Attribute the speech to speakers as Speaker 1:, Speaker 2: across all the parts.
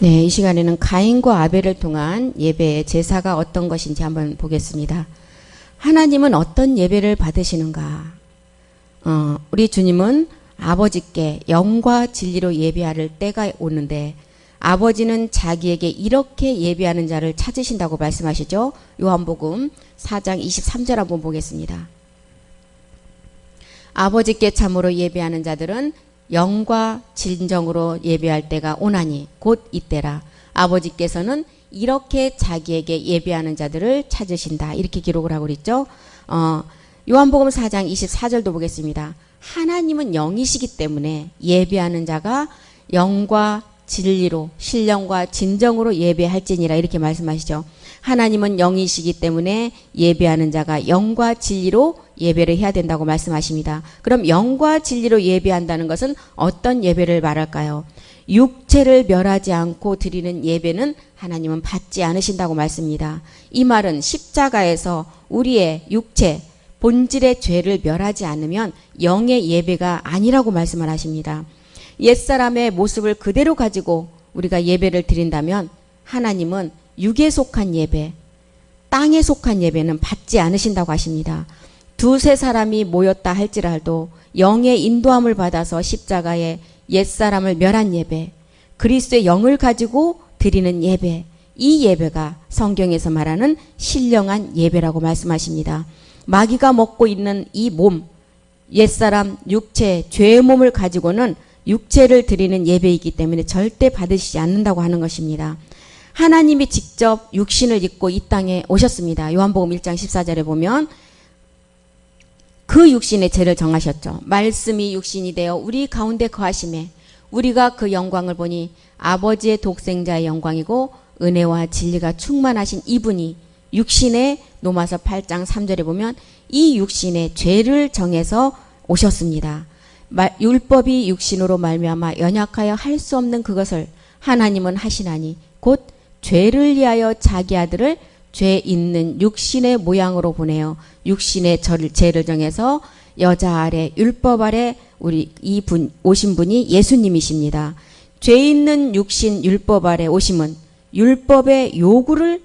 Speaker 1: 네, 이 시간에는 가인과 아벨을 통한 예배의 제사가 어떤 것인지 한번 보겠습니다. 하나님은 어떤 예배를 받으시는가? 우리 주님은 아버지께 영과 진리로 예배할 때가 오는데 아버지는 자기에게 이렇게 예배하는 자를 찾으신다고 말씀하시죠. 요한복음 4장 23절 한번 보겠습니다. 아버지께 참으로 예배하는 자들은 영과 진정으로 예배할 때가 오나니 곧 이때라. 아버지께서는 이렇게 자기에게 예배하는 자들을 찾으신다. 이렇게 기록을 하고 있죠. 요한복음 4장 24절도 보겠습니다. 하나님은 영이시기 때문에 예배하는 자가 영과 진리로 신령과 진정으로 예배할지니라 이렇게 말씀하시죠. 하나님은 영이시기 때문에 예배하는 자가 영과 진리로 예배를 해야 된다고 말씀하십니다. 그럼 영과 진리로 예배한다는 것은 어떤 예배를 말할까요? 육체를 멸하지 않고 드리는 예배는 하나님은 받지 않으신다고 말씀입니다. 이 말은 십자가에서 우리의 육체, 본질의 죄를 멸하지 않으면 영의 예배가 아니라고 말씀을 하십니다. 옛사람의 모습을 그대로 가지고 우리가 예배를 드린다면 하나님은 육에 속한 예배, 땅에 속한 예배는 받지 않으신다고 하십니다. 두세 사람이 모였다 할지라도 영의 인도함을 받아서 십자가에 옛사람을 멸한 예배, 그리스도의 영을 가지고 드리는 예배, 이 예배가 성경에서 말하는 신령한 예배라고 말씀하십니다. 마귀가 먹고 있는 이 몸, 옛사람 육체, 죄의 몸을 가지고는 육체를 드리는 예배이기 때문에 절대 받으시지 않는다고 하는 것입니다. 하나님이 직접 육신을 입고 이 땅에 오셨습니다. 요한복음 1장 14절에 보면 그 육신의 죄를 정하셨죠. 말씀이 육신이 되어 우리 가운데 거하심에 우리가 그 영광을 보니 아버지의 독생자의 영광이고 은혜와 진리가 충만하신 이분이 육신의 로마서 8장 3절에 보면 이 육신의 죄를 정해서 오셨습니다. 율법이 육신으로 말미암아 연약하여 할 수 없는 그것을 하나님은 하시나니 곧 죄를 위하여 자기 아들을 죄 있는 육신의 모양으로 보내어 육신의 죄를 정해서 여자 아래 율법 아래 우리 이분 오신 분이 예수님이십니다. 죄 있는 육신 율법 아래 오심은 율법의 요구를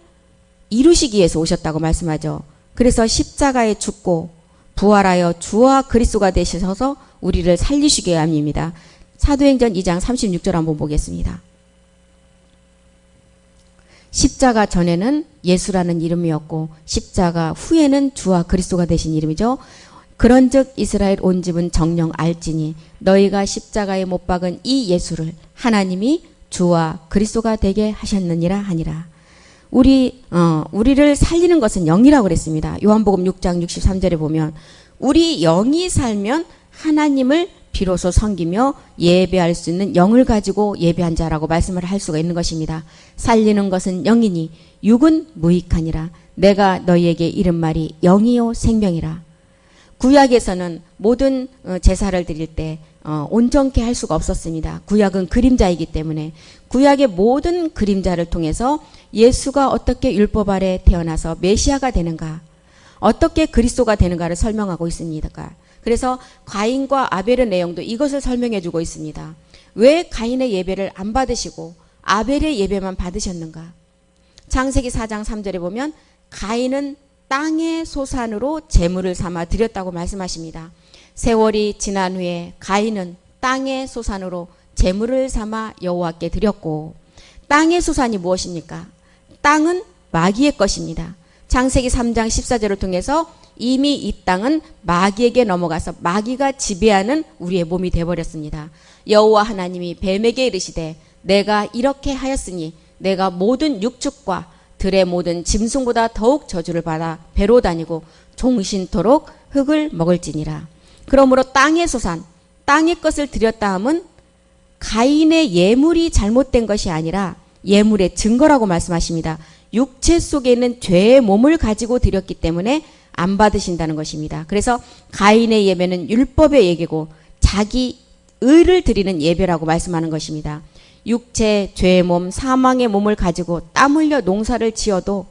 Speaker 1: 이루시기 위해서 오셨다고 말씀하죠. 그래서 십자가에 죽고 부활하여 주와 그리스도가 되셔서 우리를 살리시게 합니다. 사도행전 2장 36절 한번 보겠습니다. 십자가 전에는 예수라는 이름이었고 십자가 후에는 주와 그리스도가 되신 이름이죠. 그런즉 이스라엘 온 집은 정녕 알지니 너희가 십자가에 못 박은 이 예수를 하나님이 주와 그리스도가 되게 하셨느니라 하니라. 우리를 살리는 것은 영이라고 그랬습니다. 요한복음 6장 63절에 보면 우리 영이 살면 하나님을 비로소 섬기며 예배할 수 있는 영을 가지고 예배한 자라고 말씀을 할 수가 있는 것입니다. 살리는 것은 영이니 육은 무익하니라. 내가 너희에게 이른 말이 영이요 생명이라. 구약에서는 모든 제사를 드릴 때 온전케 할 수가 없었습니다. 구약은 그림자이기 때문에 구약의 모든 그림자를 통해서 예수가 어떻게 율법 아래 태어나서 메시아가 되는가, 어떻게 그리스도가 되는가를 설명하고 있습니다. 그래서 가인과 아벨의 내용도 이것을 설명해 주고 있습니다. 왜 가인의 예배를 안 받으시고 아벨의 예배만 받으셨는가? 창세기 4장 3절에 보면 가인은 땅의 소산으로 제물을 삼아 드렸다고 말씀하십니다. 세월이 지난 후에 가인은 땅의 소산으로 제물을 삼아 여호와께 드렸고, 땅의 소산이 무엇입니까? 땅은 마귀의 것입니다. 창세기 3장 14절을 통해서 이미 이 땅은 마귀에게 넘어가서 마귀가 지배하는 우리의 몸이 되어버렸습니다. 여호와 하나님이 뱀에게 이르시되 내가 이렇게 하였으니 내가 모든 육축과 들의 모든 짐승보다 더욱 저주를 받아 배로 다니고 종신토록 흙을 먹을지니라. 그러므로 땅의 소산, 땅의 것을 드렸다 함은 가인의 예물이 잘못된 것이 아니라 예물의 증거라고 말씀하십니다. 육체 속에 있는 죄의 몸을 가지고 드렸기 때문에 안 받으신다는 것입니다. 그래서 가인의 예배는 율법의 예배고 자기 의를 드리는 예배라고 말씀하는 것입니다. 육체, 죄의 몸, 사망의 몸을 가지고 땀 흘려 농사를 지어도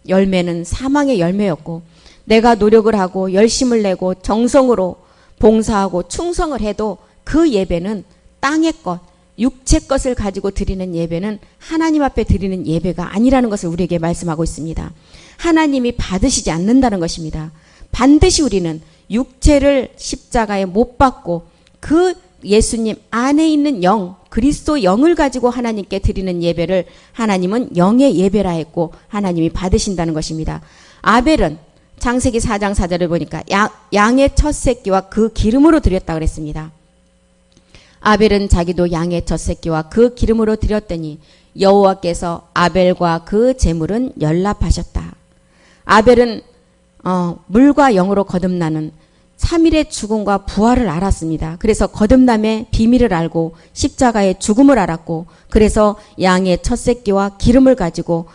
Speaker 1: 열매는 사망의 열매였고, 내가 노력을 하고 열심을 내고 정성으로 봉사하고 충성을 해도 그 예배는 땅의 것, 육체 것을 가지고 드리는 예배는 하나님 앞에 드리는 예배가 아니라는 것을 우리에게 말씀하고 있습니다. 하나님이 받으시지 않는다는 것입니다. 반드시 우리는 육체를 십자가에 못 박고 그 예수님 안에 있는 영, 그리스도 영을 가지고 하나님께 드리는 예배를 하나님은 영의 예배라 했고 하나님이 받으신다는 것입니다. 아벨은 창세기 4장 4절을 보니까 양의 첫 새끼와 그 기름으로 드렸다 그랬습니다. 아벨은 자기도 양의 첫 새끼와 그 기름으로 드렸더니 여호와께서 아벨과 그 제물은 연락하셨다. 아벨은 물과 영으로 거듭나는 3일의 죽음과 부활을 알았습니다. 그래서 거듭남의 비밀을 알고 십자가의 죽음을 알았고 그래서 양의 첫 새끼와 기름을 가지고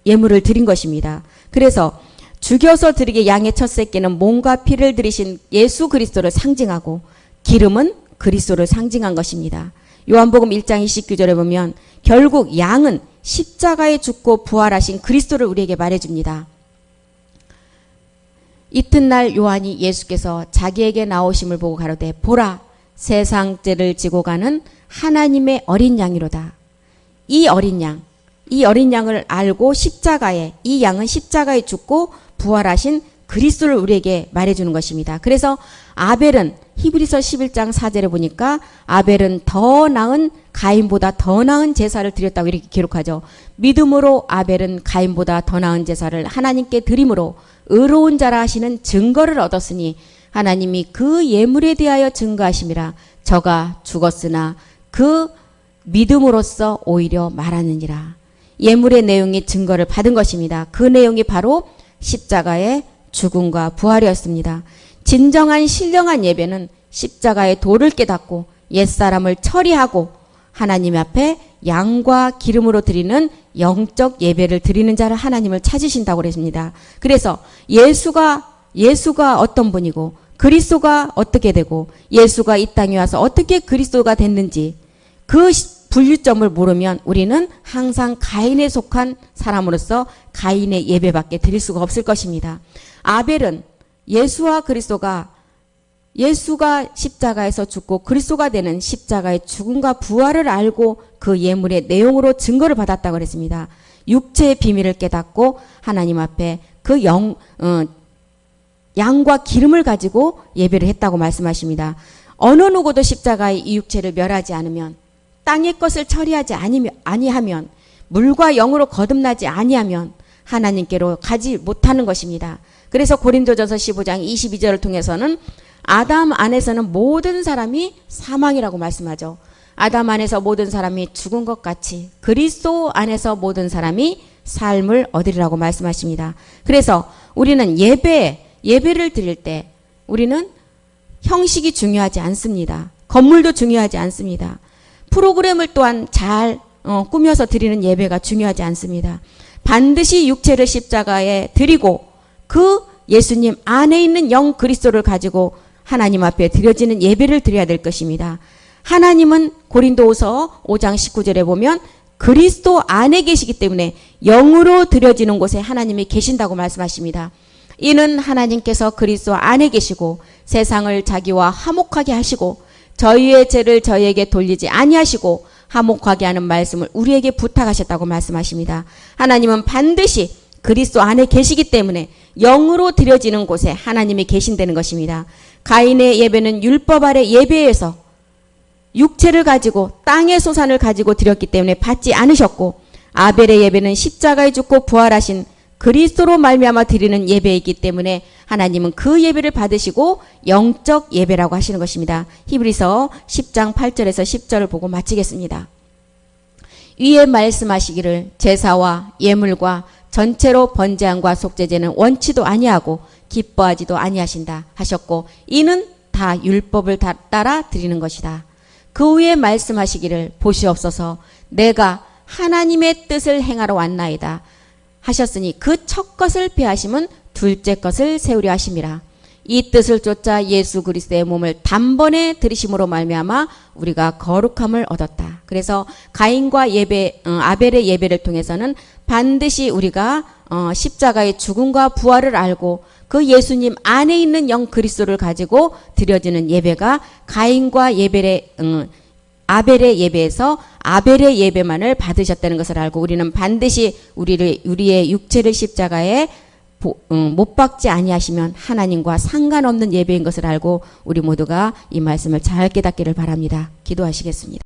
Speaker 1: 예물을 드린 것입니다. 그래서 죽여서 드리게 양의 첫 새끼는 몸과 피를 들이신 예수 그리스도를 상징하고 기름은 그리스도를 상징한 것입니다. 요한복음 1장 29절에 보면 결국 양은 십자가에 죽고 부활하신 그리스도를 우리에게 말해줍니다. 이튿날 요한이 예수께서 자기에게 나오심을 보고 가로되 보라 세상 죄를 지고 가는 하나님의 어린 양이로다. 이 어린 양을 알고 이 양은 십자가에 죽고 부활하신 그리스도를 우리에게 말해주는 것입니다. 그래서 아벨은 히브리서 11장 4절에 보니까 아벨은 더 나은 가인보다 더 나은 제사를 드렸다고 이렇게 기록하죠. 믿음으로 아벨은 가인보다 더 나은 제사를 하나님께 드림으로 의로운 자라 하시는 증거를 얻었으니 하나님이 그 예물에 대하여 증거하심이라. 저가 죽었으나 그 믿음으로써 오히려 말하느니라. 예물의 내용이 증거를 받은 것입니다. 그 내용이 바로 십자가의 죽음과 부활이었습니다. 진정한 신령한 예배는 십자가의 도를 깨닫고 옛사람을 처리하고 하나님 앞에 양과 기름으로 드리는 영적 예배를 드리는 자를 하나님을 찾으신다고 그랬습니다. 그래서 예수가 어떤 분이고 그리스도가 어떻게 되고 예수가 이 땅에 와서 어떻게 그리스도가 됐는지 그 분류점을 모르면 우리는 항상 가인에 속한 사람으로서 가인의 예배밖에 드릴 수가 없을 것입니다. 아벨은 예수가 십자가에서 죽고 그리스도가 되는 십자가의 죽음과 부활을 알고 그 예물의 내용으로 증거를 받았다고 그랬습니다. 육체의 비밀을 깨닫고 하나님 앞에 그 양과 기름을 가지고 예배를 했다고 말씀하십니다. 어느 누구도 십자가의 이 육체를 멸하지 않으면 땅의 것을 처리하지 아니하면 물과 영으로 거듭나지 아니하면 하나님께로 가지 못하는 것입니다. 그래서 고린도전서 15장 22절을 통해서는 아담 안에서는 모든 사람이 사망이라고 말씀하죠. 아담 안에서 모든 사람이 죽은 것 같이 그리스도 안에서 모든 사람이 삶을 얻으리라고 말씀하십니다. 그래서 우리는 예배를 드릴 때 우리는 형식이 중요하지 않습니다. 건물도 중요하지 않습니다. 프로그램을 또한 잘 꾸며서 드리는 예배가 중요하지 않습니다. 반드시 육체를 십자가에 드리고 그 예수님 안에 있는 영 그리스도를 가지고 하나님 앞에 드려지는 예배를 드려야 될 것입니다. 하나님은 고린도후서 5장 19절에 보면 그리스도 안에 계시기 때문에 영으로 드려지는 곳에 하나님이 계신다고 말씀하십니다. 이는 하나님께서 그리스도 안에 계시고 세상을 자기와 화목하게 하시고 저희의 죄를 저희에게 돌리지 아니하시고 화목하게 하는 말씀을 우리에게 부탁하셨다고 말씀하십니다. 하나님은 반드시 그리스도 안에 계시기 때문에 영으로 드려지는 곳에 하나님이 계신다는 것입니다. 가인의 예배는 율법 아래 예배에서 육체를 가지고 땅의 소산을 가지고 드렸기 때문에 받지 않으셨고 아벨의 예배는 십자가에 죽고 부활하신 그리스도로 말미암아 드리는 예배이기 때문에 하나님은 그 예배를 받으시고 영적 예배라고 하시는 것입니다. 히브리서 10장 8절에서 10절을 보고 마치겠습니다. 위에 말씀하시기를 제사와 예물과 전체로 번제함과 속죄제는 원치도 아니하고 기뻐하지도 아니하신다 하셨고 이는 다 율법을 따라 드리는 것이다. 그 후에 말씀하시기를 보시옵소서 내가 하나님의 뜻을 행하러 왔나이다 하셨으니 그 첫 것을 폐하심은 둘째 것을 세우려 하심이라. 이 뜻을 쫓아 예수 그리스도의 몸을 단번에 들이심으로 말미암아 우리가 거룩함을 얻었다. 그래서 가인과 아벨의 예배를 통해서는 반드시 우리가 십자가의 죽음과 부활을 알고 그 예수님 안에 있는 영 그리스도를 가지고 드려지는 예배가 가인과 아벨의 예배에서 아벨의 예배만을 받으셨다는 것을 알고 우리는 반드시 우리의 육체를 십자가에 못 박지 아니하시면 하나님과 상관없는 예배인 것을 알고 우리 모두가 이 말씀을 잘 깨닫기를 바랍니다. 기도하시겠습니다.